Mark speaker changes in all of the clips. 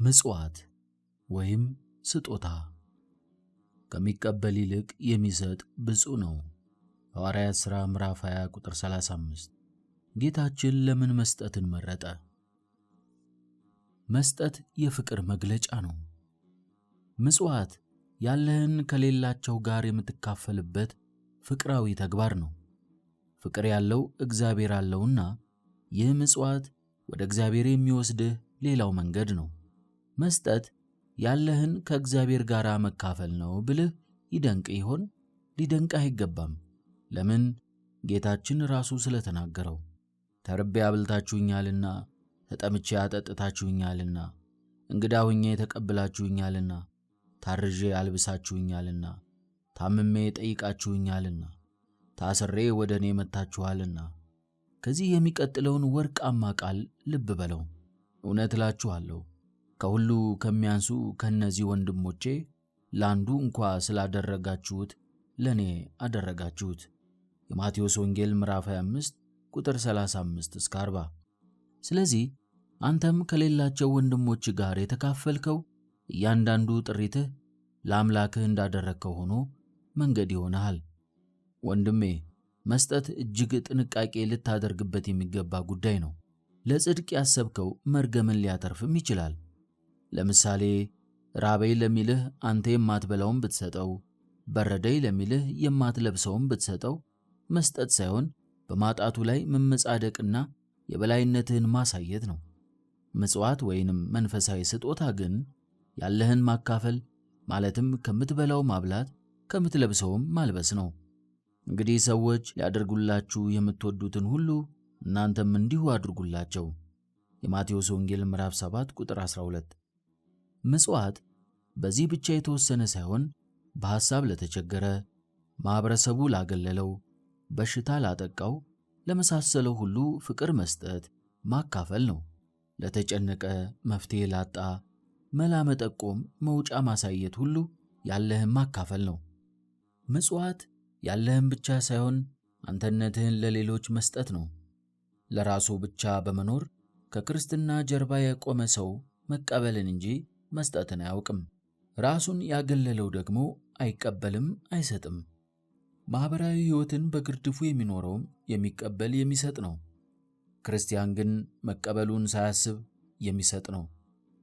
Speaker 1: ምጽዋት ወይም ስጦታ ከሚቀበል ይልቅ የሚሰጥ ብፁዕ ነው። ሐዋርያት ሥራ ምዕራፍ 20 ቁጥር 35። ጌታችን ለምን መስጠትን መረጠ? መስጠት የፍቅር መግለጫ ነው። ምጽዋት ያለህን ከሌላቸው ጋር የምትካፈልበት ፍቅራዊ ተግባር ነው። ፍቅር ያለው እግዚአብሔር አለውና ይህ ምጽዋት ወደ እግዚአብሔር የሚወስድህ ሌላው መንገድ ነው። መስጠት ያለህን ከእግዚአብሔር ጋር መካፈል ነው ብልህ ይደንቅ ይሆን? ሊደንቅ አይገባም። ለምን? ጌታችን ራሱ ስለተናገረው። ተርቤ አብልታችሁኛልና፣ ተጠምቼ አጠጥታችሁኛልና፣ እንግዳ ሆኜ ተቀብላችሁኛልና፣ ታርዤ አልብሳችሁኛልና፣ ታምሜ ጠይቃችሁኛልና፣ ታስሬ ወደ እኔ መጥታችኋልና። ከዚህ የሚቀጥለውን ወርቃማ ቃል ልብ በለው። እውነት እላችኋለሁ ከሁሉ ከሚያንሱ ከነዚህ ወንድሞቼ ለአንዱ እንኳ ስላደረጋችሁት ለእኔ አደረጋችሁት። የማቴዎስ ወንጌል ምዕራፍ 25 ቁጥር 35 እስከ 40። ስለዚህ አንተም ከሌላቸው ወንድሞች ጋር የተካፈልከው እያንዳንዱ ጥሪትህ ለአምላክህ እንዳደረግከው ሆኖ መንገድ ይሆንሃል። ወንድሜ፣ መስጠት እጅግ ጥንቃቄ ልታደርግበት የሚገባ ጉዳይ ነው። ለጽድቅ ያሰብከው መርገምን ሊያተርፍም ይችላል። ለምሳሌ ራበይ ለሚልህ አንተ የማትበላውን ብትሰጠው፣ በረደይ ለሚልህ የማትለብሰውን ብትሰጠው መስጠት ሳይሆን በማጣቱ ላይ መመጻደቅና የበላይነትህን ማሳየት ነው። ምጽዋት ወይንም መንፈሳዊ ስጦታ ግን ያለህን ማካፈል ማለትም ከምትበላው ማብላት ከምትለብሰውም ማልበስ ነው። እንግዲህ ሰዎች ሊያደርጉላችሁ የምትወዱትን ሁሉ እናንተም እንዲሁ አድርጉላቸው። የማቴዎስ ወንጌል ምዕራፍ 7 ቁጥር 12። ምጽዋት በዚህ ብቻ የተወሰነ ሳይሆን በሐሳብ ለተቸገረ፣ ማኅበረሰቡ ላገለለው፣ በሽታ ላጠቃው፣ ለመሳሰለው ሁሉ ፍቅር መስጠት ማካፈል ነው። ለተጨነቀ፣ መፍትሔ ላጣ፣ መላ መጠቆም፣ መውጫ ማሳየት ሁሉ ያለህን ማካፈል ነው። ምጽዋት ያለህን ብቻ ሳይሆን አንተነትህን ለሌሎች መስጠት ነው። ለራሱ ብቻ በመኖር ከክርስትና ጀርባ የቆመ ሰው መቀበልን እንጂ መስጠትን አያውቅም። ራሱን ያገለለው ደግሞ አይቀበልም፣ አይሰጥም። ማኅበራዊ ሕይወትን በግርድፉ የሚኖረውም የሚቀበል የሚሰጥ ነው። ክርስቲያን ግን መቀበሉን ሳያስብ የሚሰጥ ነው።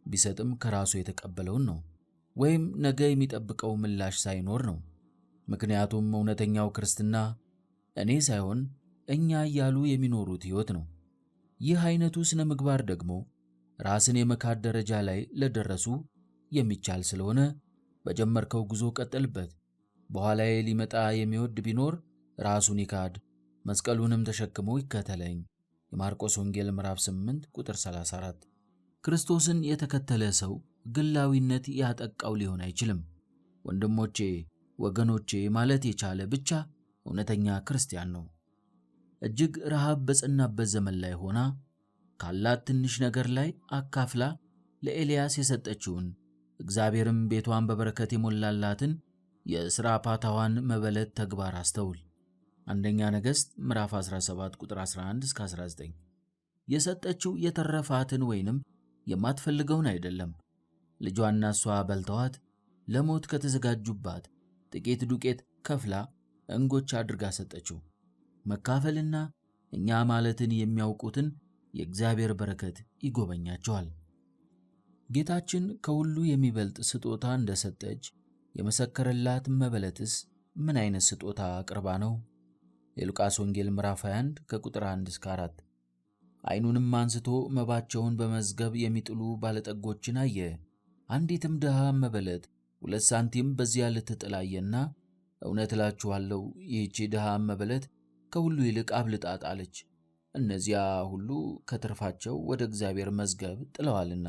Speaker 1: ቢሰጥም ከራሱ የተቀበለውን ነው፣ ወይም ነገ የሚጠብቀው ምላሽ ሳይኖር ነው። ምክንያቱም እውነተኛው ክርስትና እኔ ሳይሆን እኛ እያሉ የሚኖሩት ሕይወት ነው። ይህ አይነቱ ስነ ምግባር ደግሞ ራስን የመካድ ደረጃ ላይ ለደረሱ የሚቻል ስለሆነ በጀመርከው ጉዞ ቀጥልበት። በኋላዬ ሊመጣ የሚወድ ቢኖር ራሱን ይካድ፣ መስቀሉንም ተሸክሞ ይከተለኝ። የማርቆስ ወንጌል ምዕራፍ 8 ቁጥር 34። ክርስቶስን የተከተለ ሰው ግላዊነት ያጠቃው ሊሆን አይችልም። ወንድሞቼ፣ ወገኖቼ ማለት የቻለ ብቻ እውነተኛ ክርስቲያን ነው። እጅግ ረሃብ በጸናበት ዘመን ላይ ሆና ካላት ትንሽ ነገር ላይ አካፍላ ለኤልያስ የሰጠችውን እግዚአብሔርም ቤቷን በበረከት የሞላላትን የስራፓታዋን መበለት ተግባር አስተውል። አንደኛ ነገሥት ምዕራፍ 17 ቁጥር 11 እስከ 19። የሰጠችው የተረፋትን ወይንም የማትፈልገውን አይደለም። ልጇና እሷ በልተዋት ለሞት ከተዘጋጁባት ጥቂት ዱቄት ከፍላ እንጎቻ አድርጋ ሰጠችው። መካፈልና እኛ ማለትን የሚያውቁትን የእግዚአብሔር በረከት ይጎበኛቸዋል። ጌታችን ከሁሉ የሚበልጥ ስጦታ እንደሰጠች የመሰከረላት መበለትስ ምን አይነት ስጦታ አቅርባ ነው? የሉቃስ ወንጌል ምዕራፍ 21 ከቁጥር 1 እስከ 4። ዓይኑንም አንስቶ መባቸውን በመዝገብ የሚጥሉ ባለጠጎችን አየ። አንዲትም ድሃ መበለት 2 ሳንቲም በዚያ ልትጥል አየና፣ እውነት እላችኋለሁ ይህች ድሃ መበለት ከሁሉ ይልቅ አብልጣ ጣለች። እነዚያ ሁሉ ከትርፋቸው ወደ እግዚአብሔር መዝገብ ጥለዋልና፣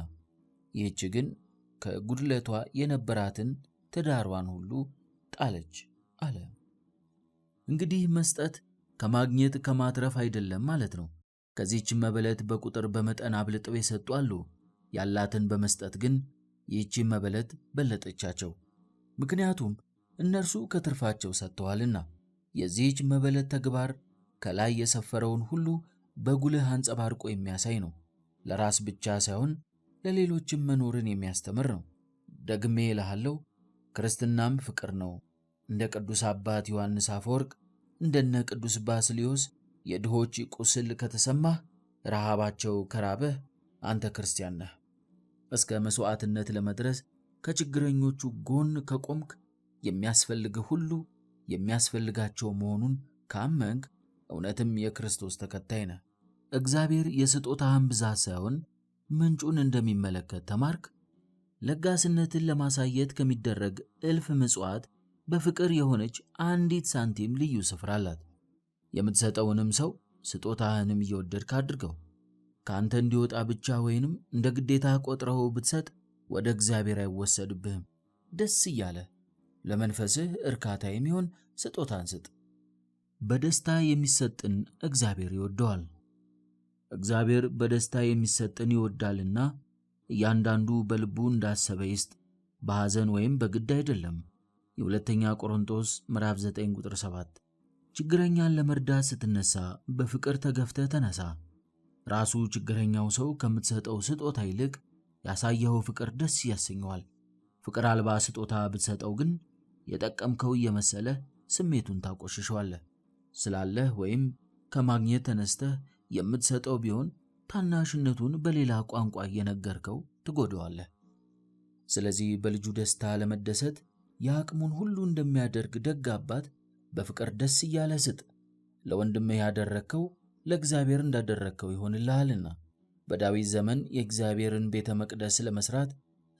Speaker 1: ይህች ግን ከጉድለቷ የነበራትን ትዳሯን ሁሉ ጣለች አለ። እንግዲህ መስጠት ከማግኘት ከማትረፍ አይደለም ማለት ነው። ከዚህች መበለት በቁጥር በመጠን አብልጠው የሰጡ አሉ። ያላትን በመስጠት ግን ይህች መበለት በለጠቻቸው። ምክንያቱም እነርሱ ከትርፋቸው ሰጥተዋልና። የዚህች መበለት ተግባር ከላይ የሰፈረውን ሁሉ በጉልህ አንጸባርቆ የሚያሳይ ነው። ለራስ ብቻ ሳይሆን ለሌሎችም መኖርን የሚያስተምር ነው። ደግሜ እልሃለሁ፣ ክርስትናም ፍቅር ነው። እንደ ቅዱስ አባት ዮሐንስ አፈወርቅ፣ እንደነ ቅዱስ ባስልዮስ የድሆች ቁስል ከተሰማህ፣ ረሃባቸው ከራበህ አንተ ክርስቲያን ነህ። እስከ መሥዋዕትነት ለመድረስ ከችግረኞቹ ጎን ከቆምክ፣ የሚያስፈልግህ ሁሉ የሚያስፈልጋቸው መሆኑን ካመንክ እውነትም የክርስቶስ ተከታይ ነህ። እግዚአብሔር የስጦታህን ብዛት ሳይሆን ምንጩን እንደሚመለከት ተማርክ። ለጋስነትን ለማሳየት ከሚደረግ እልፍ ምጽዋት በፍቅር የሆነች አንዲት ሳንቲም ልዩ ስፍራ አላት። የምትሰጠውንም ሰው ስጦታህንም እየወደድክ አድርገው። ከአንተ እንዲወጣ ብቻ ወይንም እንደ ግዴታ ቆጥረው ብትሰጥ ወደ እግዚአብሔር አይወሰድብህም። ደስ እያለ ለመንፈስህ እርካታ የሚሆን ስጦታን ስጥ። በደስታ የሚሰጥን እግዚአብሔር ይወደዋል። እግዚአብሔር በደስታ የሚሰጥን ይወዳልና እያንዳንዱ በልቡ እንዳሰበ ይስጥ፣ በሐዘን ወይም በግድ አይደለም። የሁለተኛ ቆሮንቶስ ምዕራፍ 9 ቁጥር 7። ችግረኛን ለመርዳት ስትነሳ በፍቅር ተገፍተህ ተነሳ። ራሱ ችግረኛው ሰው ከምትሰጠው ስጦታ ይልቅ ያሳየኸው ፍቅር ደስ ያሰኘዋል። ፍቅር አልባ ስጦታ ብትሰጠው ግን የጠቀምከው እየመሰለህ ስሜቱን ታቆሽሸዋለህ። ስላለህ ወይም ከማግኘት ተነስተህ የምትሰጠው ቢሆን ታናሽነቱን በሌላ ቋንቋ እየነገርከው ትጎዳዋለህ። ስለዚህ በልጁ ደስታ ለመደሰት የአቅሙን ሁሉ እንደሚያደርግ ደግ አባት በፍቅር ደስ እያለ ስጥ። ለወንድምህ ያደረግከው ለእግዚአብሔር እንዳደረግከው ይሆንልሃልና። በዳዊት ዘመን የእግዚአብሔርን ቤተ መቅደስ ለመስራት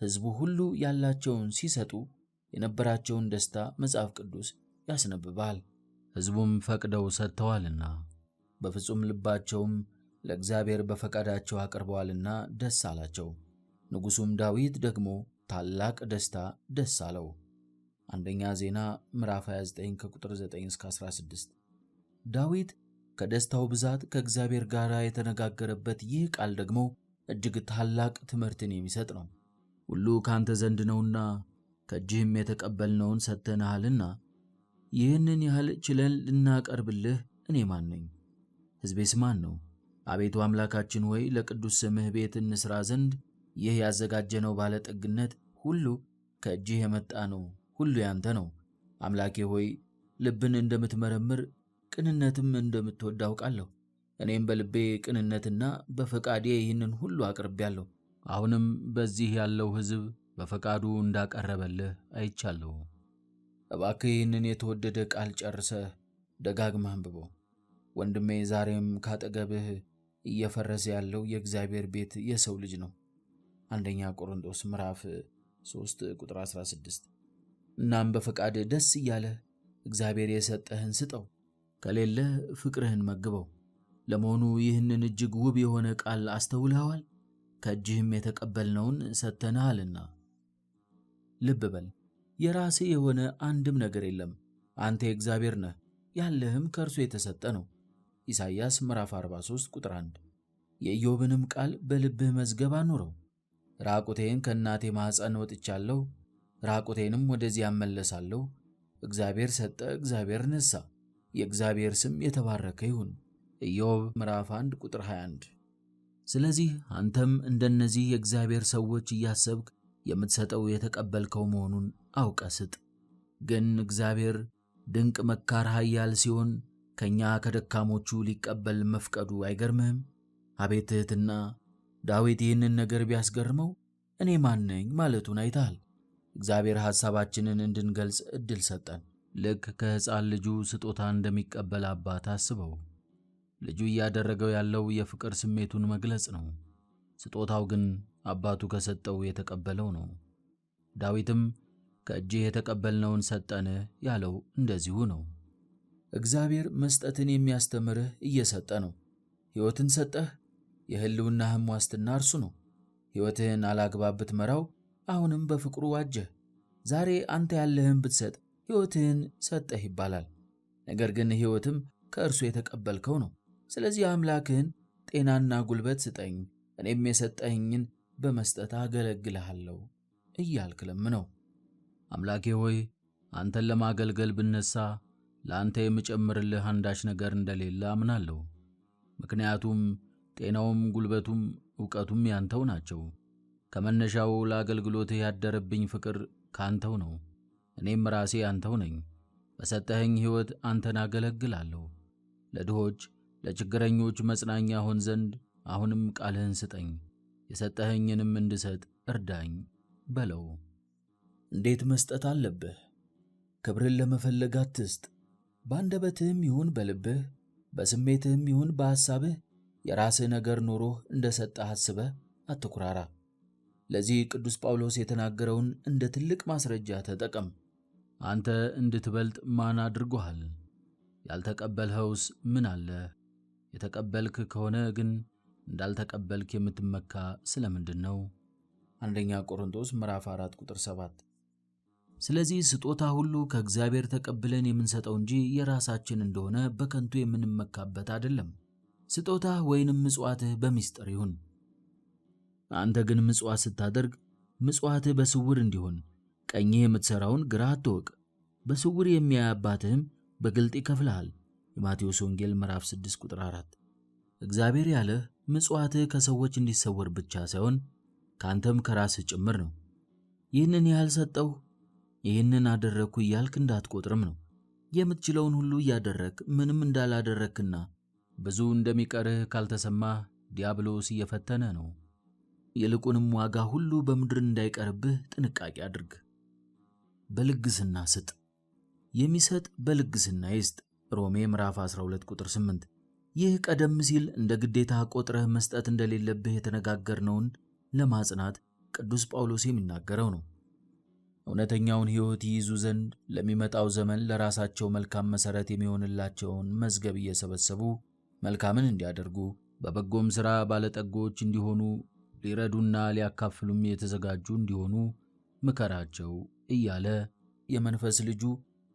Speaker 1: ሕዝቡ ሁሉ ያላቸውን ሲሰጡ የነበራቸውን ደስታ መጽሐፍ ቅዱስ ያስነብባል። ሕዝቡም ፈቅደው ሰጥተዋልና በፍጹም ልባቸውም ለእግዚአብሔር በፈቃዳቸው አቅርበዋልና ደስ አላቸው። ንጉሡም ዳዊት ደግሞ ታላቅ ደስታ ደስ አለው። አንደኛ ዜና ምዕራፍ 29 ከቁጥር 9 እስከ 16። ዳዊት ከደስታው ብዛት ከእግዚአብሔር ጋር የተነጋገረበት ይህ ቃል ደግሞ እጅግ ታላቅ ትምህርትን የሚሰጥ ነው። ሁሉ ካንተ ዘንድ ነውና ከእጅህም የተቀበልነውን ሰጥተንሃልና ይህንን ያህል ችለን ልናቀርብልህ እኔ ማን ነኝ? ሕዝቤስ ማን ነው? አቤቱ አምላካችን ሆይ ለቅዱስ ስምህ ቤት እንሥራ ዘንድ ይህ ያዘጋጀነው ባለጠግነት ሁሉ ከእጅህ የመጣ ነው፣ ሁሉ ያንተ ነው። አምላኬ ሆይ ልብን እንደምትመረምር ቅንነትም እንደምትወድ አውቃለሁ። እኔም በልቤ ቅንነትና በፈቃዴ ይህንን ሁሉ አቅርቤያለሁ። አሁንም በዚህ ያለው ሕዝብ በፈቃዱ እንዳቀረበልህ አይቻለሁ። እባክህ ይህንን የተወደደ ቃል ጨርሰህ ደጋግመህ አንብበው። ወንድሜ ዛሬም ካጠገብህ እየፈረሰ ያለው የእግዚአብሔር ቤት የሰው ልጅ ነው። አንደኛ ቆሮንቶስ ምዕራፍ 3 ቁጥር 16። እናም በፈቃድ ደስ እያለህ እግዚአብሔር የሰጠህን ስጠው፣ ከሌለህ ፍቅርህን መግበው። ለመሆኑ ይህንን እጅግ ውብ የሆነ ቃል አስተውለኸዋል? ከእጅህም የተቀበልነውን ሰጥተንሃልና። ልብ በል፣ የራስህ የሆነ አንድም ነገር የለም። አንተ የእግዚአብሔር ነህ፣ ያለህም ከእርሱ የተሰጠ ነው። ኢሳይያስ ምዕራፍ 43 ቁጥር 1። የኢዮብንም ቃል በልብህ መዝገብ አኑረው። ራቁቴን ከእናቴ ማኅፀን ወጥቻለሁ፣ ራቁቴንም ወደዚያ እመለሳለሁ። እግዚአብሔር ሰጠ፣ እግዚአብሔር ነሣ፣ የእግዚአብሔር ስም የተባረከ ይሁን። ኢዮብ ምዕራፍ 1 ቁጥር 21። ስለዚህ አንተም እንደነዚህ የእግዚአብሔር ሰዎች እያሰብክ የምትሰጠው የተቀበልከው መሆኑን አውቀህ ስጥ። ግን እግዚአብሔር ድንቅ መካር ኃያል ሲሆን ከእኛ ከደካሞቹ ሊቀበል መፍቀዱ አይገርምህም? አቤት ትሕትና! ዳዊት ይህንን ነገር ቢያስገርመው እኔ ማን ነኝ ማለቱን አይተሃል። እግዚአብሔር ሐሳባችንን እንድንገልጽ ዕድል ሰጠን። ልክ ከሕፃን ልጁ ስጦታ እንደሚቀበል አባት አስበው። ልጁ እያደረገው ያለው የፍቅር ስሜቱን መግለጽ ነው። ስጦታው ግን አባቱ ከሰጠው የተቀበለው ነው። ዳዊትም ከእጅህ የተቀበልነውን ሰጠን ያለው እንደዚሁ ነው። እግዚአብሔር መስጠትን የሚያስተምርህ እየሰጠ ነው። ሕይወትን ሰጠህ፣ የሕልውናህም ዋስትና እርሱ ነው። ሕይወትህን አላግባብ ብትመራው አሁንም በፍቅሩ ዋጀህ። ዛሬ አንተ ያለህን ብትሰጥ ሕይወትህን ሰጠህ ይባላል። ነገር ግን ሕይወትም ከእርሱ የተቀበልከው ነው። ስለዚህ አምላክህን ጤናና ጉልበት ስጠኝ፣ እኔም የሰጠኸኝን በመስጠት አገለግልሃለሁ እያልክ ለምነው። አምላኬ ሆይ አንተን ለማገልገል ብነሳ ለአንተ የምጨምርልህ አንዳች ነገር እንደሌለ አምናለሁ። ምክንያቱም ጤናውም ጉልበቱም ዕውቀቱም ያንተው ናቸው። ከመነሻው ለአገልግሎትህ ያደረብኝ ፍቅር ካንተው ነው። እኔም ራሴ አንተው ነኝ። በሰጠኸኝ ሕይወት አንተን አገለግላለሁ። ለድሆች ለችግረኞች መጽናኛ ሆን ዘንድ አሁንም ቃልህን ስጠኝ፣ የሰጠኸኝንም እንድሰጥ እርዳኝ በለው። እንዴት መስጠት አለብህ? ክብርን ለመፈለግ አትስጥ። በአንደበትህም ይሁን በልብህ፣ በስሜትህም ይሁን በሐሳብህ የራስህ ነገር ኖሮህ እንደ ሰጠህ አስበህ አትኩራራ። ለዚህ ቅዱስ ጳውሎስ የተናገረውን እንደ ትልቅ ማስረጃ ተጠቀም። አንተ እንድትበልጥ ማን አድርጎሃል? ያልተቀበልኸውስ ምን አለህ? የተቀበልክ ከሆነ ግን እንዳልተቀበልክ የምትመካ ስለምንድን ነው? አንደኛ ቆሮንቶስ ምዕራፍ 4 ቁጥር 7። ስለዚህ ስጦታ ሁሉ ከእግዚአብሔር ተቀብለን የምንሰጠው እንጂ የራሳችን እንደሆነ በከንቱ የምንመካበት አይደለም። ስጦታህ ወይንም ምጽዋትህ በሚስጥር ይሁን። አንተ ግን ምጽዋት ስታደርግ ምጽዋትህ በስውር እንዲሆን ቀኝህ የምትሠራውን ግራህ አትወቅ። በስውር የሚያይ አባትህም በግልጥ ይከፍልሃል። የማቴዎስ ወንጌል ምዕራፍ 6 ቁጥር 4። እግዚአብሔር ያለህ ምጽዋትህ ከሰዎች እንዲሰወር ብቻ ሳይሆን ከአንተም ከራስህ ጭምር ነው። ይህንን ያህል ሰጠሁ፣ ይህንን አደረግኩ እያልክ እንዳትቆጥርም ነው። የምትችለውን ሁሉ እያደረግክ ምንም እንዳላደረግክና ብዙ እንደሚቀርህ ካልተሰማህ ዲያብሎስ እየፈተነ ነው። ይልቁንም ዋጋ ሁሉ በምድር እንዳይቀርብህ ጥንቃቄ አድርግ። በልግስና ስጥ። የሚሰጥ በልግስና ይስጥ። ሮሜ ምዕራፍ 12 ቁጥር 8። ይህ ቀደም ሲል እንደ ግዴታ ቆጥረህ መስጠት እንደሌለብህ የተነጋገርነውን ለማጽናት ቅዱስ ጳውሎስ የሚናገረው ነው። እውነተኛውን ሕይወት ይይዙ ዘንድ ለሚመጣው ዘመን ለራሳቸው መልካም መሠረት የሚሆንላቸውን መዝገብ እየሰበሰቡ መልካምን እንዲያደርጉ በበጎም ሥራ ባለጠጎች እንዲሆኑ ሊረዱና ሊያካፍሉም የተዘጋጁ እንዲሆኑ ምከራቸው እያለ የመንፈስ ልጁ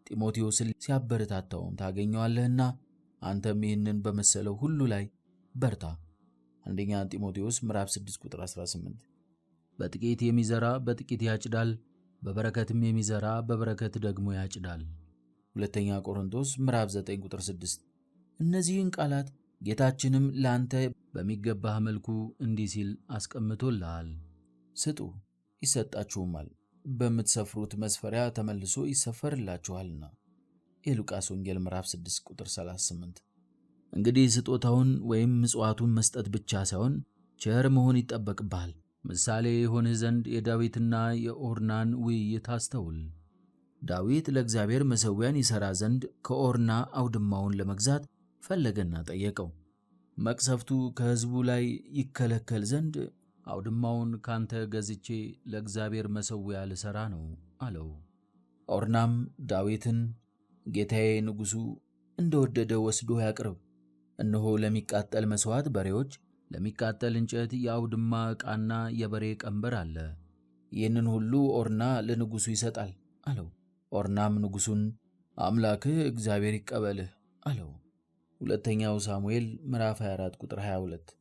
Speaker 1: ጢሞቴዎስን ሲያበረታታውም ታገኘዋለህና አንተም ይህንን በመሰለው ሁሉ ላይ በርታ። አንደኛ ጢሞቴዎስ ምዕራፍ 6 ቁጥር 18። በጥቂት የሚዘራ በጥቂት ያጭዳል፣ በበረከትም የሚዘራ በበረከት ደግሞ ያጭዳል። ሁለተኛ ቆሮንቶስ ምዕራፍ 9 ቁጥር 6። እነዚህን ቃላት ጌታችንም ለአንተ በሚገባህ መልኩ እንዲህ ሲል አስቀምጦልሃል። ስጡ ይሰጣችሁማል፣ በምትሰፍሩት መስፈሪያ ተመልሶ ይሰፈርላችኋልና። የሉቃስ ወንጌል ምዕራፍ 6 ቁጥር 38። እንግዲህ ስጦታውን ወይም ምጽዋቱን መስጠት ብቻ ሳይሆን ቸር መሆን ይጠበቅብሃል። ምሳሌ የሆንህ ዘንድ የዳዊትና የኦርናን ውይይት አስተውል። ዳዊት ለእግዚአብሔር መሠዊያን ይሠራ ዘንድ ከኦርና አውድማውን ለመግዛት ፈለገና ጠየቀው። መቅሰፍቱ ከሕዝቡ ላይ ይከለከል ዘንድ አውድማውን ካንተ ገዝቼ ለእግዚአብሔር መሠዊያ ልሠራ ነው አለው። ኦርናም ዳዊትን ጌታዬ ንጉሡ እንደወደደ ወስዶ ያቅርብ፣ እነሆ ለሚቃጠል መሥዋዕት በሬዎች፣ ለሚቃጠል እንጨት የአውድማ ዕቃና የበሬ ቀንበር አለ። ይህንን ሁሉ ኦርና ለንጉሡ ይሰጣል አለው። ኦርናም ንጉሡን አምላክህ እግዚአብሔር ይቀበልህ አለው። ሁለተኛው ሳሙኤል ምዕራፍ 24 ቁጥር 22።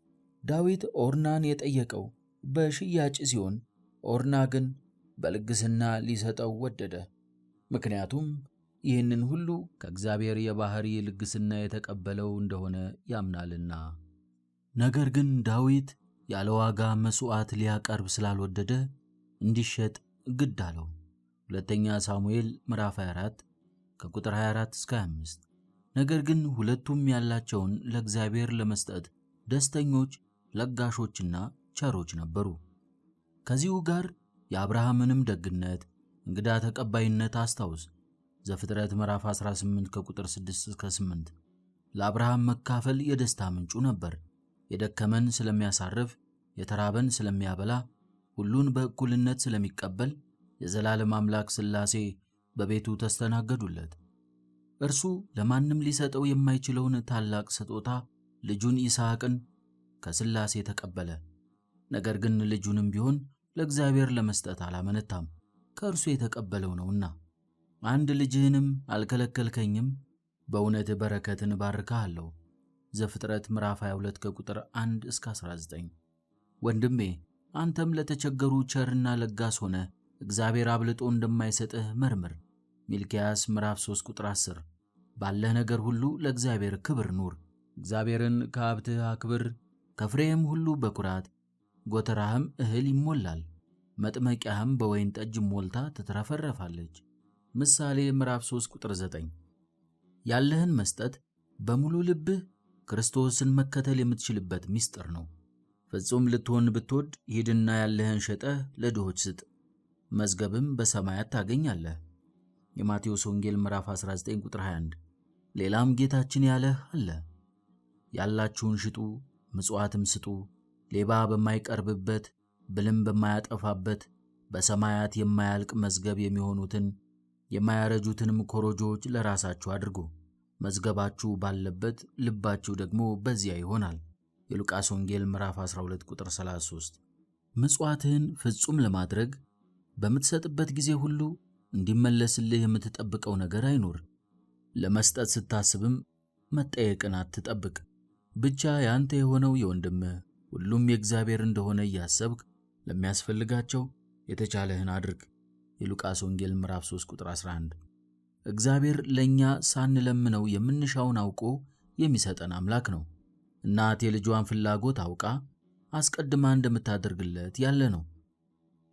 Speaker 1: ዳዊት ኦርናን የጠየቀው በሽያጭ ሲሆን ኦርና ግን በልግስና ሊሰጠው ወደደ። ምክንያቱም ይህንን ሁሉ ከእግዚአብሔር የባሕሪ ልግስና የተቀበለው እንደሆነ ያምናልና። ነገር ግን ዳዊት ያለ ዋጋ መሥዋዕት ሊያቀርብ ስላልወደደ እንዲሸጥ ግድ አለው። ሁለተኛ ሳሙኤል ምዕራፍ 24 ከቁጥር 24 እስከ 25። ነገር ግን ሁለቱም ያላቸውን ለእግዚአብሔር ለመስጠት ደስተኞች፣ ለጋሾችና ቸሮች ነበሩ። ከዚሁ ጋር የአብርሃምንም ደግነት፣ እንግዳ ተቀባይነት አስታውስ። ዘፍጥረት ምዕራፍ 18 ከቁጥር 6 እስከ 8። ለአብርሃም መካፈል የደስታ ምንጩ ነበር። የደከመን ስለሚያሳርፍ፣ የተራበን ስለሚያበላ፣ ሁሉን በእኩልነት ስለሚቀበል የዘላለም አምላክ ሥላሴ በቤቱ ተስተናገዱለት። እርሱ ለማንም ሊሰጠው የማይችለውን ታላቅ ስጦታ ልጁን ይስሐቅን ከሥላሴ ተቀበለ። ነገር ግን ልጁንም ቢሆን ለእግዚአብሔር ለመስጠት አላመነታም፣ ከእርሱ የተቀበለው ነውና። አንድ ልጅህንም አልከለከልከኝም፣ በእውነት በረከትን እባርክሃለሁ። ዘፍጥረት ምዕራፍ 22 ከቁጥር 1 እስከ 19። ወንድሜ አንተም ለተቸገሩ ቸርና ለጋስ ሆነ እግዚአብሔር አብልጦ እንደማይሰጥህ መርምር። ሚልክያስ ምዕራፍ 3 ቁጥር 10። ባለህ ነገር ሁሉ ለእግዚአብሔር ክብር ኑር። እግዚአብሔርን ከሀብትህ አክብር፣ ከፍሬህም ሁሉ በኩራት ጎተራህም እህል ይሞላል፣ መጥመቂያህም በወይን ጠጅ ሞልታ ትትረፈረፋለች። ምሳሌ ምዕራፍ 3 ቁጥር 9። ያለህን መስጠት በሙሉ ልብህ ክርስቶስን መከተል የምትችልበት ምስጢር ነው። ፍጹም ልትሆን ብትወድ ሂድና ያለህን ሸጠህ ለድሆች ስጥ፣ መዝገብም በሰማያት ታገኛለህ። የማቴዎስ ወንጌል ምዕራፍ 19 ቁጥር 21። ሌላም ጌታችን ያለህ አለ፣ ያላችሁን ሽጡ፣ ምጽዋትም ስጡ፣ ሌባ በማይቀርብበት ብልም በማያጠፋበት በሰማያት የማያልቅ መዝገብ የሚሆኑትን የማያረጁትንም ኮረጆዎች ለራሳችሁ አድርጉ፣ መዝገባችሁ ባለበት ልባችሁ ደግሞ በዚያ ይሆናል። የሉቃስ ወንጌል ምዕራፍ 12 ቁጥር 33። ምጽዋትህን ፍጹም ለማድረግ በምትሰጥበት ጊዜ ሁሉ እንዲመለስልህ የምትጠብቀው ነገር አይኑር። ለመስጠት ስታስብም መጠየቅን አትጠብቅ። ብቻ ያንተ የሆነው የወንድምህ ሁሉም የእግዚአብሔር እንደሆነ እያሰብክ ለሚያስፈልጋቸው የተቻለህን አድርግ። የሉቃስ ወንጌል ምዕራፍ 3 ቁጥር 11። እግዚአብሔር ለእኛ ሳንለምነው የምንሻውን አውቆ የሚሰጠን አምላክ ነው። እናት የልጇን ፍላጎት አውቃ አስቀድማ እንደምታደርግለት ያለ ነው።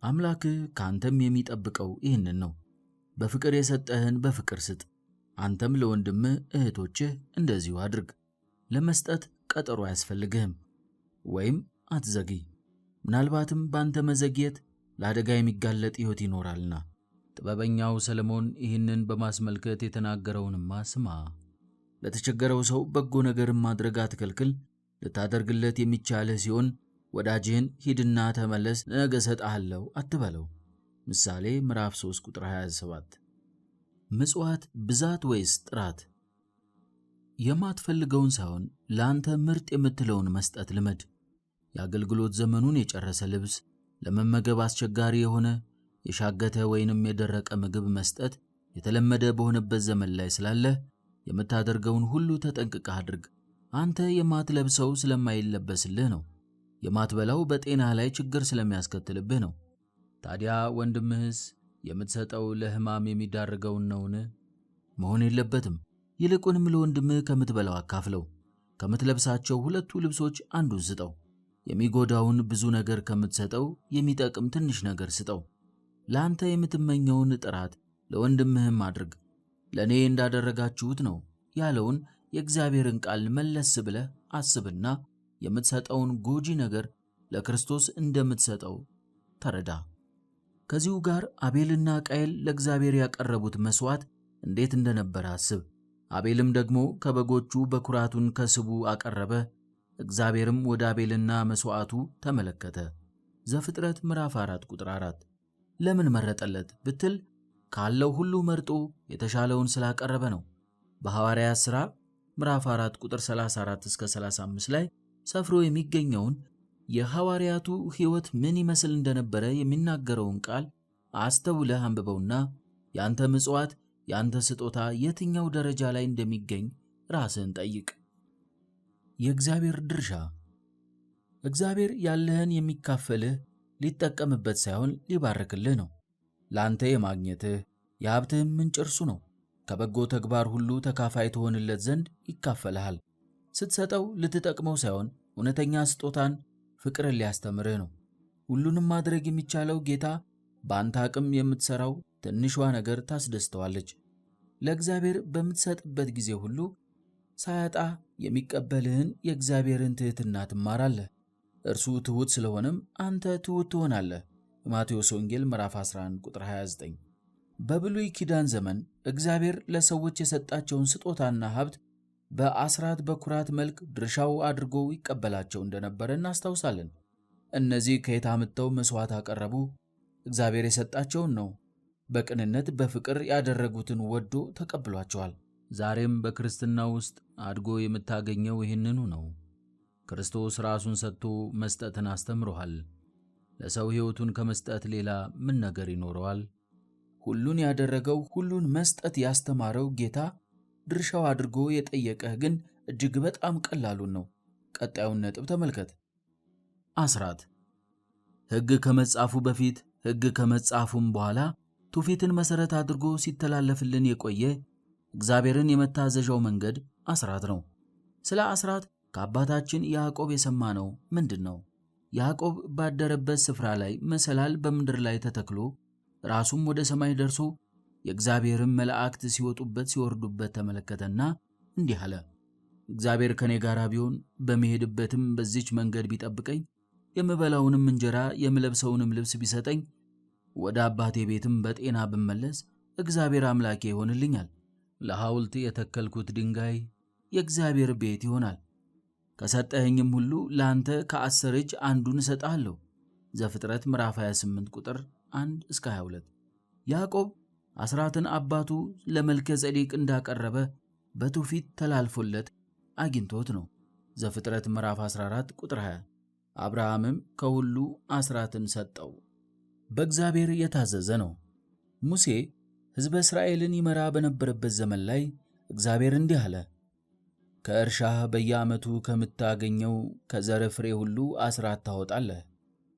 Speaker 1: አምላክህ ከአንተም የሚጠብቀው ይህንን ነው። በፍቅር የሰጠህን በፍቅር ስጥ። አንተም ለወንድምህ እህቶችህ እንደዚሁ አድርግ። ለመስጠት ቀጠሮ አያስፈልግህም፣ ወይም አትዘግይ። ምናልባትም ባንተ መዘግየት ለአደጋ የሚጋለጥ ሕይወት ይኖራልና። ጥበበኛው ሰለሞን ይህንን በማስመልከት የተናገረውንማ ስማ። ለተቸገረው ሰው በጎ ነገርን ማድረግ አትከልክል። ልታደርግለት የሚቻልህ ሲሆን ወዳጅህን ሂድና ተመለስ፣ ነገ እሰጥሃለሁ አትበለው። ምሳሌ ምዕራፍ 3 ቁጥር 27። ምጽዋት ብዛት ወይስ ጥራት? የማትፈልገውን ሳይሆን ለአንተ ምርጥ የምትለውን መስጠት ልመድ። የአገልግሎት ዘመኑን የጨረሰ ልብስ፣ ለመመገብ አስቸጋሪ የሆነ የሻገተ ወይንም የደረቀ ምግብ መስጠት የተለመደ በሆነበት ዘመን ላይ ስላለህ የምታደርገውን ሁሉ ተጠንቅቀህ አድርግ። አንተ የማትለብሰው ስለማይለበስልህ ነው። የማትበላው በጤና ላይ ችግር ስለሚያስከትልብህ ነው። ታዲያ ወንድምህስ የምትሰጠው ለሕማም የሚዳርገውን ነውን? መሆን የለበትም። ይልቁንም ለወንድምህ ከምትበላው አካፍለው። ከምትለብሳቸው 2 ልብሶች አንዱን ስጠው። የሚጎዳውን ብዙ ነገር ከምትሰጠው የሚጠቅም ትንሽ ነገር ስጠው። ለአንተ የምትመኘውን ጥራት ለወንድምህም አድርግ። ለእኔ እንዳደረጋችሁት ነው ያለውን የእግዚአብሔርን ቃል መለስ ብለህ አስብና የምትሰጠውን ጎጂ ነገር ለክርስቶስ እንደምትሰጠው ተረዳ። ከዚሁ ጋር አቤልና ቃየል ለእግዚአብሔር ያቀረቡት መሥዋዕት እንዴት እንደነበረ አስብ። አቤልም ደግሞ ከበጎቹ በኩራቱን ከስቡ አቀረበ። እግዚአብሔርም ወደ አቤልና መሥዋዕቱ ተመለከተ። ዘፍጥረት ምዕራፍ 4 ቁጥር 4። ለምን መረጠለት ብትል ካለው ሁሉ መርጦ የተሻለውን ስላቀረበ ነው። በሐዋርያት ሥራ ምዕራፍ 4 ቁጥር 34 እስከ 35 ላይ ሰፍሮ የሚገኘውን የሐዋርያቱ ሕይወት ምን ይመስል እንደነበረ የሚናገረውን ቃል አስተውለህ አንብበውና ያንተ ምጽዋት፣ ያንተ ስጦታ የትኛው ደረጃ ላይ እንደሚገኝ ራስህን ጠይቅ። የእግዚአብሔር ድርሻ። እግዚአብሔር ያለህን የሚካፈልህ ሊጠቀምበት ሳይሆን ሊባርክልህ ነው። ለአንተ የማግኘትህ የሀብትህም ምንጭ እርሱ ነው። ከበጎ ተግባር ሁሉ ተካፋይ ትሆንለት ዘንድ ይካፈልሃል። ስትሰጠው ልትጠቅመው ሳይሆን እውነተኛ ስጦታን፣ ፍቅርን ሊያስተምርህ ነው። ሁሉንም ማድረግ የሚቻለው ጌታ በአንተ አቅም የምትሠራው ትንሿ ነገር ታስደስተዋለች። ለእግዚአብሔር በምትሰጥበት ጊዜ ሁሉ ሳያጣ የሚቀበልህን የእግዚአብሔርን ትሕትና ትማራለህ። እርሱ ትሑት ስለሆነም አንተ ትሑት ትሆናለህ። የማቴዎስ ወንጌል ምዕራፍ 11 ቁጥር 29። በብሉይ ኪዳን ዘመን እግዚአብሔር ለሰዎች የሰጣቸውን ስጦታና ሀብት በአስራት በኩራት መልክ ድርሻው አድርጎ ይቀበላቸው እንደነበረ እናስታውሳለን። እነዚህ ከየት አምጥተው መሥዋዕት አቀረቡ? እግዚአብሔር የሰጣቸውን ነው። በቅንነት በፍቅር ያደረጉትን ወዶ ተቀብሏቸዋል። ዛሬም በክርስትና ውስጥ አድጎ የምታገኘው ይህንኑ ነው። ክርስቶስ ራሱን ሰጥቶ መስጠትን አስተምሮሃል። ለሰው ሕይወቱን ከመስጠት ሌላ ምን ነገር ይኖረዋል? ሁሉን ያደረገው ሁሉን መስጠት ያስተማረው ጌታ ድርሻው አድርጎ የጠየቀህ ግን እጅግ በጣም ቀላሉን ነው። ቀጣዩን ነጥብ ተመልከት። አስራት። ሕግ ከመጻፉ በፊት ሕግ ከመጻፉም በኋላ ትውፊትን መሠረት አድርጎ ሲተላለፍልን የቆየ እግዚአብሔርን የመታዘዣው መንገድ አስራት ነው። ስለ አስራት ከአባታችን ያዕቆብ የሰማነው ምንድን ነው? ያዕቆብ ባደረበት ስፍራ ላይ መሰላል በምድር ላይ ተተክሎ ራሱም ወደ ሰማይ ደርሶ የእግዚአብሔርን መላእክት ሲወጡበት ሲወርዱበት ተመለከተና እንዲህ አለ፣ እግዚአብሔር ከኔ ጋር ቢሆን በመሄድበትም በዚች መንገድ ቢጠብቀኝ የምበላውንም እንጀራ የምለብሰውንም ልብስ ቢሰጠኝ ወደ አባቴ ቤትም በጤና ብመለስ እግዚአብሔር አምላኬ ይሆንልኛል። ለሐውልት የተከልኩት ድንጋይ የእግዚአብሔር ቤት ይሆናል። ከሰጠኸኝም ሁሉ ለአንተ ከ10 እጅ አንዱን እሰጥሃለሁ። ዘፍጥረት ምዕራፍ 28 ቁጥር 1 እስከ 22። ያዕቆብ አስራትን አባቱ ለመልከ ጼዴቅ እንዳቀረበ በትውፊት ተላልፎለት አግኝቶት ነው። ዘፍጥረት ምዕራፍ 14 ቁጥር 20። አብርሃምም ከሁሉ አስራትን ሰጠው። በእግዚአብሔር የታዘዘ ነው። ሙሴ ሕዝበ እስራኤልን ይመራ በነበረበት ዘመን ላይ እግዚአብሔር እንዲህ አለ፣ ከእርሻህ በየዓመቱ ከምታገኘው ከዘር ፍሬ ሁሉ አስራት ታወጣለህ።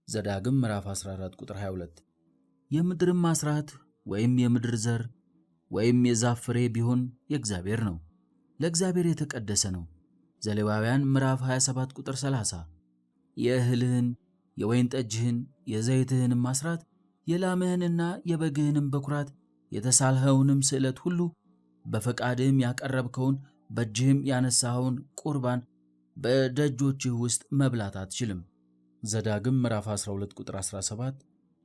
Speaker 1: ዘዳግም ምዕራፍ 14 ቁጥር 22። የምድርም አስራት ወይም የምድር ዘር ወይም የዛፍ ፍሬ ቢሆን የእግዚአብሔር ነው፣ ለእግዚአብሔር የተቀደሰ ነው። ዘሌዋውያን ምዕራፍ 27 ቁጥር 30። የእህልህን፣ የወይን ጠጅህን፣ የዘይትህንም አስራት፣ የላምህንና የበግህንም በኩራት፣ የተሳልኸውንም ስዕለት ሁሉ፣ በፈቃድህም ያቀረብከውን በእጅህም ያነሳኸውን ቁርባን በደጆችህ ውስጥ መብላት አትችልም። ዘዳግም ምዕራፍ 12 ቁጥር 17፣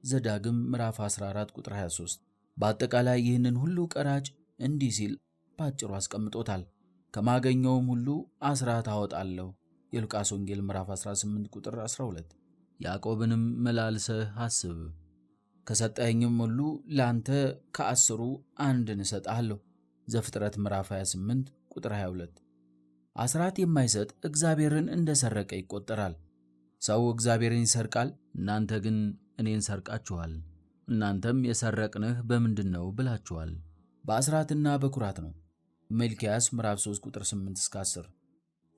Speaker 1: ዘዳግም ምዕራፍ 14 ቁጥር 23። በአጠቃላይ ይህንን ሁሉ ቀራጭ እንዲህ ሲል ባጭሩ አስቀምጦታል፣ ከማገኘውም ሁሉ አስራት አወጣለሁ። የሉቃስ ወንጌል ምዕራፍ 18 ቁጥር 12። ያዕቆብንም መላልሰህ አስብ፣ ከሰጠኸኝም ሁሉ ለአንተ ከ10 አንድን እሰጥሃለሁ። ዘፍጥረት ምዕራፍ 28 ቁጥር 22። አስራት የማይሰጥ እግዚአብሔርን እንደሰረቀ ይቆጠራል። ሰው እግዚአብሔርን ይሰርቃል፣ እናንተ ግን እኔን ሰርቃችኋል፣ እናንተም የሰረቅንህ በምንድን ነው ብላችኋል። በአስራትና በኩራት ነው። ሚልክያስ ምዕራፍ 3 ቁጥር 8 እስከ 10።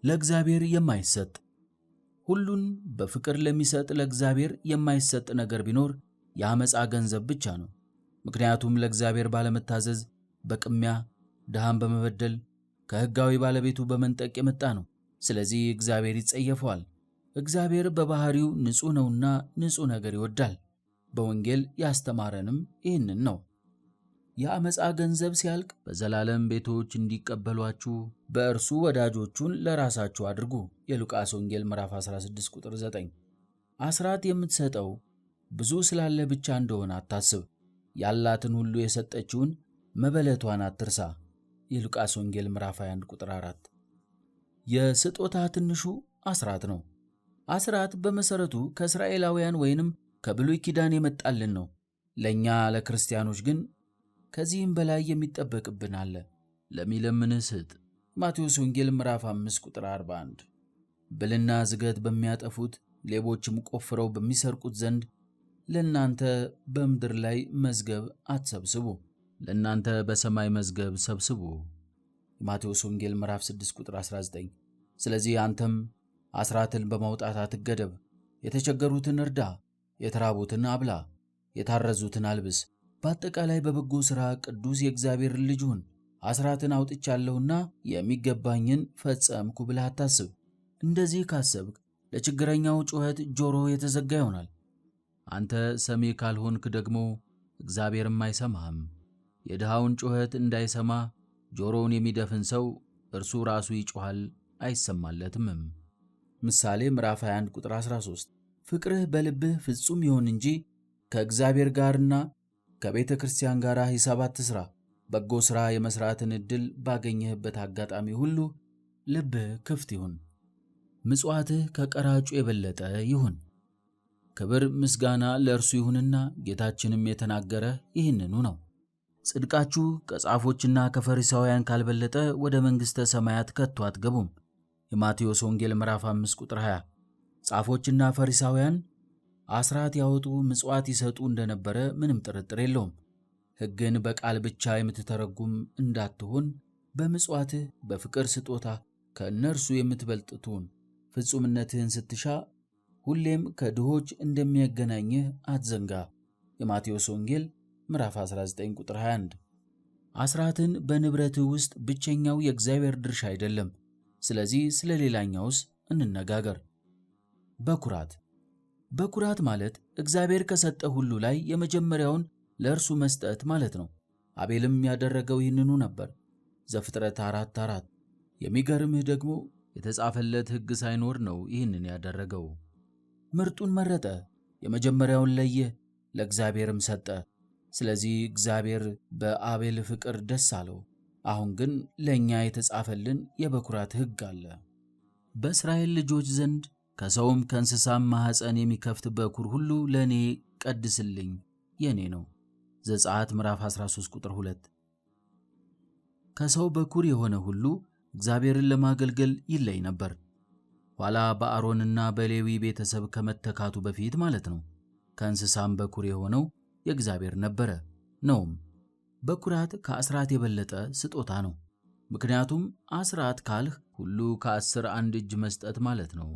Speaker 1: ለእግዚአብሔር የማይሰጥ ሁሉን በፍቅር ለሚሰጥ ለእግዚአብሔር የማይሰጥ ነገር ቢኖር የአመፃ ገንዘብ ብቻ ነው። ምክንያቱም ለእግዚአብሔር ባለመታዘዝ፣ በቅሚያ፣ ድሃን በመበደል፣ ከሕጋዊ ባለቤቱ በመንጠቅ የመጣ ነው። ስለዚህ እግዚአብሔር ይጸየፈዋል። እግዚአብሔር በባህሪው ንጹሕ ነውና ንጹሕ ነገር ይወዳል። በወንጌል ያስተማረንም ይህንን ነው። የአመፃ ገንዘብ ሲያልቅ በዘላለም ቤቶች እንዲቀበሏችሁ በእርሱ ወዳጆቹን ለራሳችሁ አድርጉ። የሉቃስ ወንጌል ምዕራፍ 16 ቁጥር 9። አስራት የምትሰጠው ብዙ ስላለ ብቻ እንደሆነ አታስብ። ያላትን ሁሉ የሰጠችውን መበለቷን አትርሳ። የሉቃስ ወንጌል ምዕራፍ 21 ቁጥር 4። የስጦታ ትንሹ አስራት ነው። አስራት በመሰረቱ ከእስራኤላውያን ወይንም ከብሉይ ኪዳን የመጣልን ነው። ለእኛ ለክርስቲያኖች ግን ከዚህም በላይ የሚጠበቅብን አለ። ለሚለምንህ ስጥ። ማቴዎስ ወንጌል ምዕራፍ 5 ቁጥር 41። ብልና ዝገት በሚያጠፉት ሌቦችም ቆፍረው በሚሰርቁት ዘንድ ለእናንተ በምድር ላይ መዝገብ አትሰብስቡ፣ ለእናንተ በሰማይ መዝገብ ሰብስቡ። ማቴዎስ ወንጌል ምዕራፍ 6 ቁጥር 19። ስለዚህ አንተም አስራትን በማውጣት አትገደብ። የተቸገሩትን እርዳ፣ የተራቡትን አብላ፣ የታረዙትን አልብስ። በአጠቃላይ በበጎ ሥራ ቅዱስ የእግዚአብሔር ልጅ ሁን። አስራትን አውጥቻለሁና የሚገባኝን ፈጸምኩ ብለህ አታስብ። እንደዚህ ካሰብክ ለችግረኛው ጩኸት ጆሮ የተዘጋ ይሆናል። አንተ ሰሚ ካልሆንክ ደግሞ እግዚአብሔርም አይሰማህም። የድሃውን ጩኸት እንዳይሰማ ጆሮውን የሚደፍን ሰው እርሱ ራሱ ይጮኻል አይሰማለትምም። ምሳሌ ምዕራፍ 21 ቁጥር 13። ፍቅርህ በልብህ ፍጹም ይሁን እንጂ ከእግዚአብሔር ጋርና ከቤተ ክርስቲያን ጋር ሂሳብ አትስራ። በጎ ሥራ የመሥራትን ዕድል ባገኘህበት አጋጣሚ ሁሉ ልብህ ክፍት ይሁን። ምጽዋትህ ከቀራጩ የበለጠ ይሁን። ክብር ምስጋና ለእርሱ ይሁንና ጌታችንም የተናገረ ይህንኑ ነው። ጽድቃችሁ ከጻፎችና ከፈሪሳውያን ካልበለጠ ወደ መንግሥተ ሰማያት ከቶ አትገቡም። የማቴዎስ ወንጌል ምዕራፍ 5 ቁጥር 20። ጻፎችና ፈሪሳውያን አስራት ያወጡ ምጽዋት ይሰጡ እንደነበረ ምንም ጥርጥር የለውም። ሕግን በቃል ብቻ የምትተረጉም እንዳትሆን በምጽዋትህ በፍቅር ስጦታ ከእነርሱ የምትበልጥ ትሁን። ፍጹምነትህን ስትሻ ሁሌም ከድሆች እንደሚያገናኝህ አትዘንጋ። የማቴዎስ ወንጌል ምዕራፍ 19 ቁጥር 21። አስራትን በንብረትህ ውስጥ ብቸኛው የእግዚአብሔር ድርሻ አይደለም። ስለዚህ ስለ ሌላኛውስ እንነጋገር። በኩራት በኩራት ማለት እግዚአብሔር ከሰጠ ሁሉ ላይ የመጀመሪያውን ለእርሱ መስጠት ማለት ነው። አቤልም ያደረገው ይህንኑ ነበር። ዘፍጥረት 4:4። የሚገርምህ ደግሞ የተጻፈለት ሕግ ሳይኖር ነው ይህንን ያደረገው። ምርጡን መረጠ፣ የመጀመሪያውን ለየ፣ ለእግዚአብሔርም ሰጠ። ስለዚህ እግዚአብሔር በአቤል ፍቅር ደስ አለው። አሁን ግን ለእኛ የተጻፈልን የበኩራት ሕግ አለ። በእስራኤል ልጆች ዘንድ ከሰውም ከእንስሳም ማኅፀን የሚከፍት በኩር ሁሉ ለእኔ ቀድስልኝ፣ የእኔ ነው። ዘጸአት ምዕራፍ 13 ቁጥር 2። ከሰው በኩር የሆነ ሁሉ እግዚአብሔርን ለማገልገል ይለይ ነበር። ኋላ በአሮንና በሌዊ ቤተሰብ ከመተካቱ በፊት ማለት ነው። ከእንስሳም በኩር የሆነው የእግዚአብሔር ነበረ ነውም። በኩራት ከአስራት የበለጠ ስጦታ ነው። ምክንያቱም አስራት ካልህ ሁሉ ከ10 1 እጅ መስጠት ማለት ነው።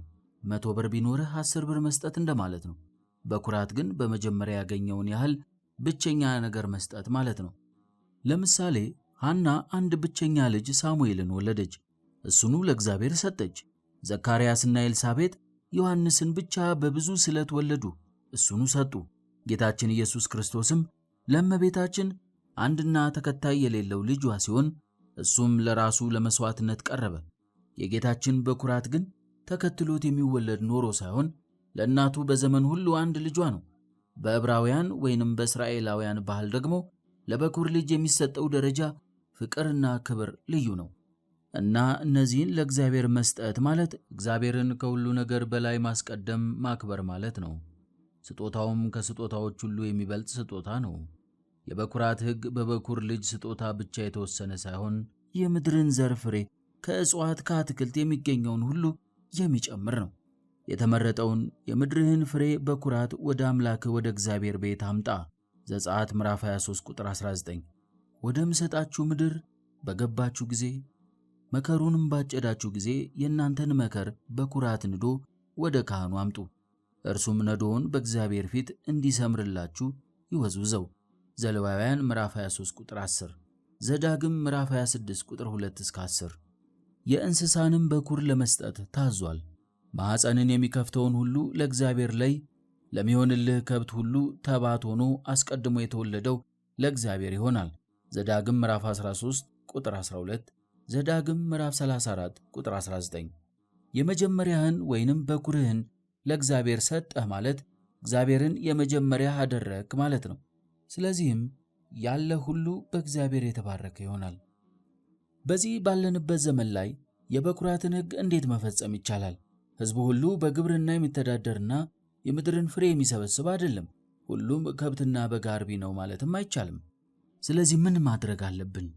Speaker 1: 100 ብር ቢኖርህ 10 ብር መስጠት እንደማለት ነው። በኩራት ግን በመጀመሪያ ያገኘውን ያህል ብቸኛ ነገር መስጠት ማለት ነው። ለምሳሌ ሐና አንድ ብቸኛ ልጅ ሳሙኤልን ወለደች። እሱኑ ለእግዚአብሔር ሰጠች። ዘካርያስና ኤልሳቤጥ ዮሐንስን ብቻ በብዙ ስለት ወለዱ፣ እሱኑ ሰጡ። ጌታችን ኢየሱስ ክርስቶስም ለእመቤታችን አንድና ተከታይ የሌለው ልጇ ሲሆን እሱም ለራሱ ለመሥዋዕትነት ቀረበ። የጌታችን በኩራት ግን ተከትሎት የሚወለድ ኖሮ ሳይሆን ለእናቱ በዘመን ሁሉ አንድ ልጇ ነው። በዕብራውያን ወይንም በእስራኤላውያን ባህል ደግሞ ለበኩር ልጅ የሚሰጠው ደረጃ ፍቅርና ክብር ልዩ ነው እና እነዚህን ለእግዚአብሔር መስጠት ማለት እግዚአብሔርን ከሁሉ ነገር በላይ ማስቀደም ማክበር ማለት ነው። ስጦታውም ከስጦታዎች ሁሉ የሚበልጥ ስጦታ ነው። የበኩራት ሕግ በበኩር ልጅ ስጦታ ብቻ የተወሰነ ሳይሆን የምድርን ዘር ፍሬ ከእጽዋት ከአትክልት የሚገኘውን ሁሉ የሚጨምር ነው። የተመረጠውን የምድርህን ፍሬ በኩራት ወደ አምላክህ ወደ እግዚአብሔር ቤት አምጣ። ዘጸአት ምዕራፍ 23 ቁጥር 19። ወደ ምሰጣችሁ ምድር በገባችሁ ጊዜ መከሩንም ባጨዳችሁ ጊዜ የእናንተን መከር በኩራት ንዶ ወደ ካህኑ አምጡ። እርሱም ነዶውን በእግዚአብሔር ፊት እንዲሰምርላችሁ ይወዝውዘው። ዘሌዋውያን ምዕራፍ 23 ቁጥር 10። ዘዳግም ምዕራፍ 26 ቁጥር 2-10። የእንስሳንም በኩር ለመስጠት ታዟል። ማኅፀንን የሚከፍተውን ሁሉ ለእግዚአብሔር ለይ። ለሚሆንልህ ከብት ሁሉ ተባት ሆኖ አስቀድሞ የተወለደው ለእግዚአብሔር ይሆናል። ዘዳግም ምዕራፍ 13 ቁጥር 12። ዘዳግም ምዕራፍ 34 ቁጥር 19። የመጀመሪያህን ወይንም በኩርህን ለእግዚአብሔር ሰጠህ ማለት እግዚአብሔርን የመጀመሪያ አደረግክ ማለት ነው። ስለዚህም ያለ ሁሉ በእግዚአብሔር የተባረከ ይሆናል። በዚህ ባለንበት ዘመን ላይ የበኩራትን ሕግ እንዴት መፈጸም ይቻላል? ሕዝቡ ሁሉ በግብርና የሚተዳደርና የምድርን ፍሬ የሚሰበስብ አይደለም። ሁሉም ከብትና በግ አርቢ ነው ማለትም አይቻልም። ስለዚህ ምን ማድረግ አለብን?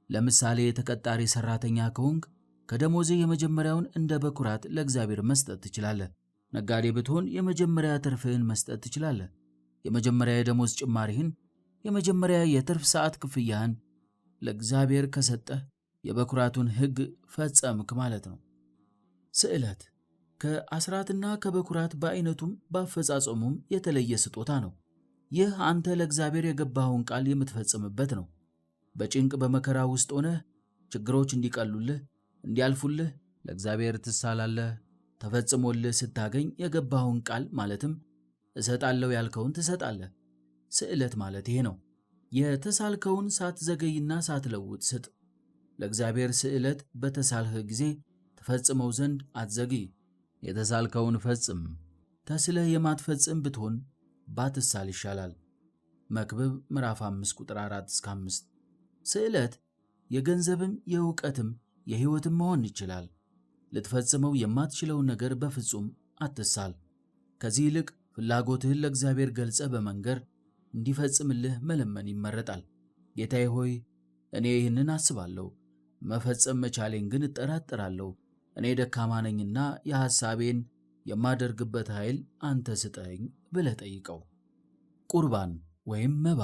Speaker 1: ለምሳሌ የተቀጣሪ ሰራተኛ ከሆንክ ከደሞዝህ የመጀመሪያውን እንደ በኩራት ለእግዚአብሔር መስጠት ትችላለህ። ነጋዴ ብትሆን የመጀመሪያ ትርፍህን መስጠት ትችላለህ። የመጀመሪያ የደሞዝ ጭማሪህን፣ የመጀመሪያ የትርፍ ሰዓት ክፍያህን ለእግዚአብሔር ከሰጠህ የበኩራቱን ሕግ ፈጸምክ ማለት ነው። ስዕለት ከአስራትና ከበኩራት በአይነቱም በአፈጻጸሙም የተለየ ስጦታ ነው። ይህ አንተ ለእግዚአብሔር የገባኸውን ቃል የምትፈጽምበት ነው። በጭንቅ በመከራ ውስጥ ሆነህ ችግሮች እንዲቀሉልህ እንዲያልፉልህ ለእግዚአብሔር ትሳላለህ። ተፈጽሞልህ ስታገኝ የገባኸውን ቃል ማለትም እሰጣለሁ ያልከውን ትሰጣለህ። ስዕለት ማለት ይሄ ነው። የተሳልከውን ሳትዘገይና ሳትለውጥ ስጥ። ለእግዚአብሔር ስዕለት በተሳልህ ጊዜ ትፈጽመው ዘንድ አትዘግይ። የተሳልከውን ፈጽም። ተስለህ የማትፈጽም ብትሆን ባትሳል ይሻላል። መክብብ ምዕራፍ 5 ቁጥር 4-5። ስዕለት የገንዘብም የእውቀትም የሕይወትም መሆን ይችላል። ልትፈጽመው የማትችለውን ነገር በፍጹም አትሳል። ከዚህ ይልቅ ፍላጎትህን ለእግዚአብሔር ገልጸህ በመንገር እንዲፈጽምልህ መለመን ይመረጣል። ጌታዬ ሆይ፣ እኔ ይህንን አስባለሁ፣ መፈጸም መቻሌን ግን እጠራጠራለሁ። እኔ ደካማ ነኝና የሐሳቤን የማደርግበት ኃይል አንተ ስጠኝ ብለህ ጠይቀው። ቁርባን ወይም መባ።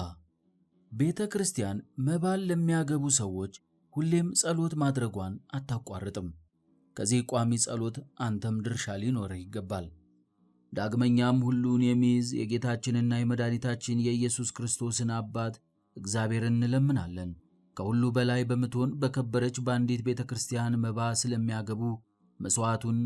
Speaker 1: ቤተ ክርስቲያን መባን ለሚያገቡ ሰዎች ሁሌም ጸሎት ማድረጓን አታቋርጥም። ከዚህ ቋሚ ጸሎት አንተም ድርሻ ሊኖርህ ይገባል። ዳግመኛም ሁሉን የሚይዝ የጌታችንና የመድኃኒታችን የኢየሱስ ክርስቶስን አባት እግዚአብሔርን እንለምናለን። ከሁሉ በላይ በምትሆን በከበረች በአንዲት ቤተ ክርስቲያን መባ ስለሚያገቡ መሥዋዕቱን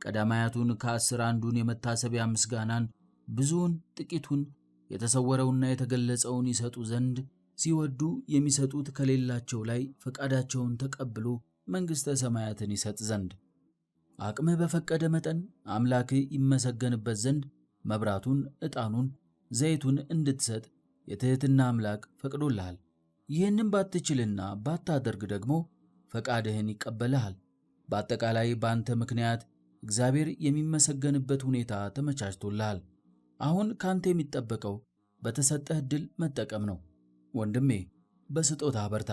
Speaker 1: ቀዳማያቱን ከ10 አንዱን የመታሰቢያ ምስጋናን ብዙውን ጥቂቱን የተሰወረውና የተገለጸውን ይሰጡ ዘንድ ሲወዱ የሚሰጡት ከሌላቸው ላይ ፈቃዳቸውን ተቀብሎ መንግሥተ ሰማያትን ይሰጥ ዘንድ አቅምህ በፈቀደ መጠን አምላክህ ይመሰገንበት ዘንድ መብራቱን፣ ዕጣኑን፣ ዘይቱን እንድትሰጥ የትሕትና አምላክ ፈቅዶልሃል። ይህንም ባትችልና ባታደርግ ደግሞ ፈቃድህን ይቀበልሃል። በአጠቃላይ በአንተ ምክንያት እግዚአብሔር የሚመሰገንበት ሁኔታ ተመቻችቶልሃል። አሁን ካንተ የሚጠበቀው በተሰጠህ ዕድል መጠቀም ነው። ወንድሜ በስጦታ በርታ፣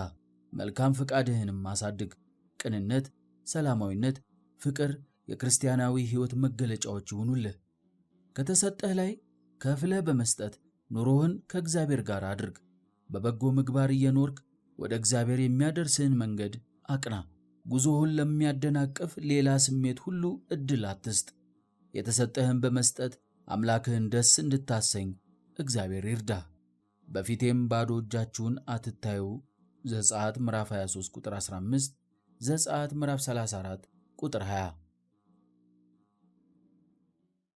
Speaker 1: መልካም ፈቃድህንም አሳድግ። ቅንነት፣ ሰላማዊነት፣ ፍቅር የክርስቲያናዊ ሕይወት መገለጫዎች ይሁኑልህ። ከተሰጠህ ላይ ከፍለህ በመስጠት ኑሮህን ከእግዚአብሔር ጋር አድርግ። በበጎ ምግባር እየኖርክ ወደ እግዚአብሔር የሚያደርስህን መንገድ አቅና። ጉዞህን ለሚያደናቅፍ ሌላ ስሜት ሁሉ ዕድል አትስጥ። የተሰጠህን በመስጠት አምላክህን ደስ እንድታሰኝ እግዚአብሔር ይርዳህ። በፊቴም ባዶ እጃችሁን አትታዩ። ዘጸአት ምዕራፍ 23 ቁጥር 15፣ ዘጸአት ምዕራፍ 34 ቁጥር 20።